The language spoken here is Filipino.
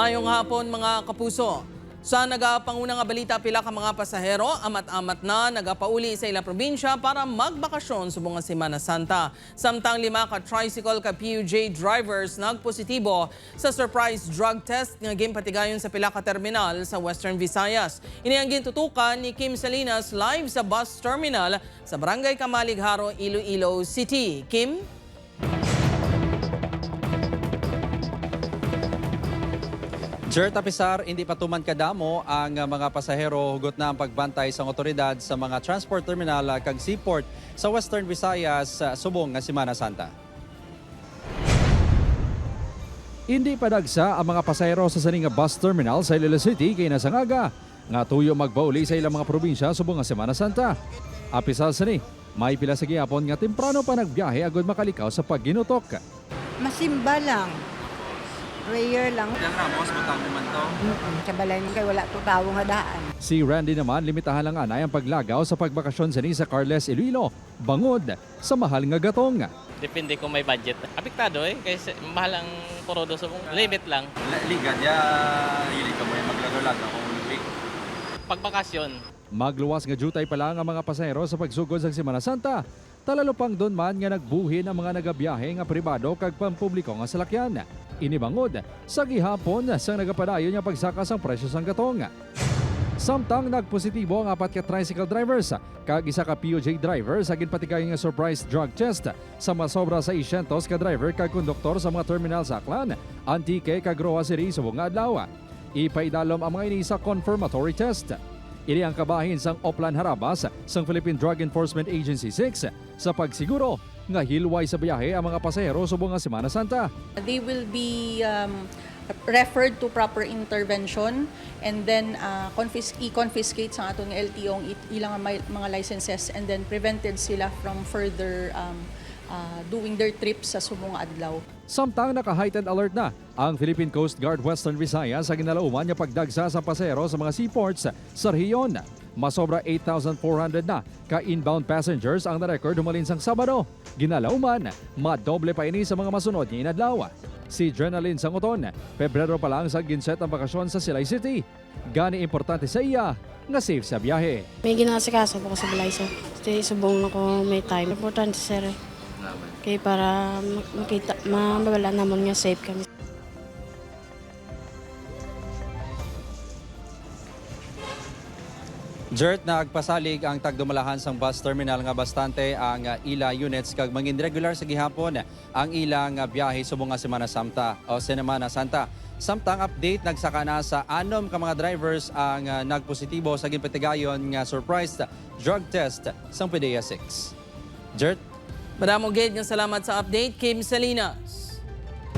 Mayong hapon mga kapuso. Sa nagapangunang balita, pila ka mga pasahero amat-amat na nagapauli sa ilang probinsya para magbakasyon sa bunga Semana Santa. Samtang 5 ka tricycle ka PUJ drivers nagpositibo sa surprise drug test nga gimpatigayon sa pila ka terminal sa Western Visayas. Ini ang gintutukan ni Kim Salinas live sa bus terminal sa Barangay Camaligharo, Iloilo City. Kim? Sir Tapisar, hindi pa tuman kadamo ang mga pasahero hugot na ang pagbantay sa otoridad sa mga transport terminal kag seaport sa Western Visayas subong nga Semana Santa. Hindi pa dagsa ang mga pasahero sa saning bus terminal sa Iloilo City kay nasangaga nga tuyo magbauli sa ilang mga probinsya subong nga Semana Santa. Apisal sani, may pila sa gihapon nga temprano pa nagbiyahe agud makalikaw sa pagginutok. Masimba lang. Prayer lang. Yang ramos butang naman to. Sa balay kay wala to tawo nga daan. Si Randy naman limitahan lang anay ang paglagaw sa pagbakasyon sani sa Carles Iloilo, bangod sa mahal nga gatong. Depende kung may budget. Apektado kasi mahal ang korodo sa limit lang. Ligan ya, hili ka mo yung maglaro-laro kung week. Pagbakasyon, Magluwas nga jutay pa lang ang mga pasahero sa pagsugod sa Semana Santa. Talalo pang doon man nga nagbuhin ang mga nagabiyahe nga pribado kag pampubliko nga salakyan. Inibangod sa gihapon sang nagapadayon nga pagsaka sang presyo sang gatong. Samtang nagpositibo ang 4 ka tricycle drivers kag isa ka PUJ driver sa ginpatigayon nga surprise drug test sa masobra sa 600 ka driver kag konduktor sa mga terminal sa Aklan, Antique kag Roa City sa buong adlaw. Ipaidalom ang mga ini sa confirmatory test. Ini ang kabahin sang Oplan Harabas sang Philippine Drug Enforcement Agency 6 sa pagsiguro nga hilway sa biyahe ang mga pasahero subong nga Semana Santa. They will be referred to proper intervention and then i-confiscate sa atong LTO ang ilang mga licenses and then prevented sila from further doing their trips sa subong adlaw. Samtang naka-heightened alert na ang Philippine Coast Guard Western Visayas sa ginalauman nga pagdagsa sa pasahero sa mga seaports sa rehiyon. Masobra 8,400 na ka-inbound passengers ang na-record humalin sang Sabado. Ginalauman, madoble pa ini sa mga masunod nga inadlaw. Si Drenalyn Sanguton, Pebrero pa lang sa ginset ang bakasyon sa Silay City. Gani importante sa iya nga safe sa biyahe. May ginasikaso po ko sa balay sir. Stay subong ako may time. Importante sir. Kaya para makita, mababala naman nga safe kami. Jert, nagpasalig ang tagdumalahan sang bus terminal nga bastante ang ila units kag mangin regular sa gihapon ang ilang biyahe subong nga Semana Santa o Semana Santa. Samtang update nagsaka na sa 6 ka mga drivers ang nagpositibo sa ginpatigayon nga surprise drug test sang PDEA 6. Jert? Madamong gid nga salamat sa update, Kim Salinas.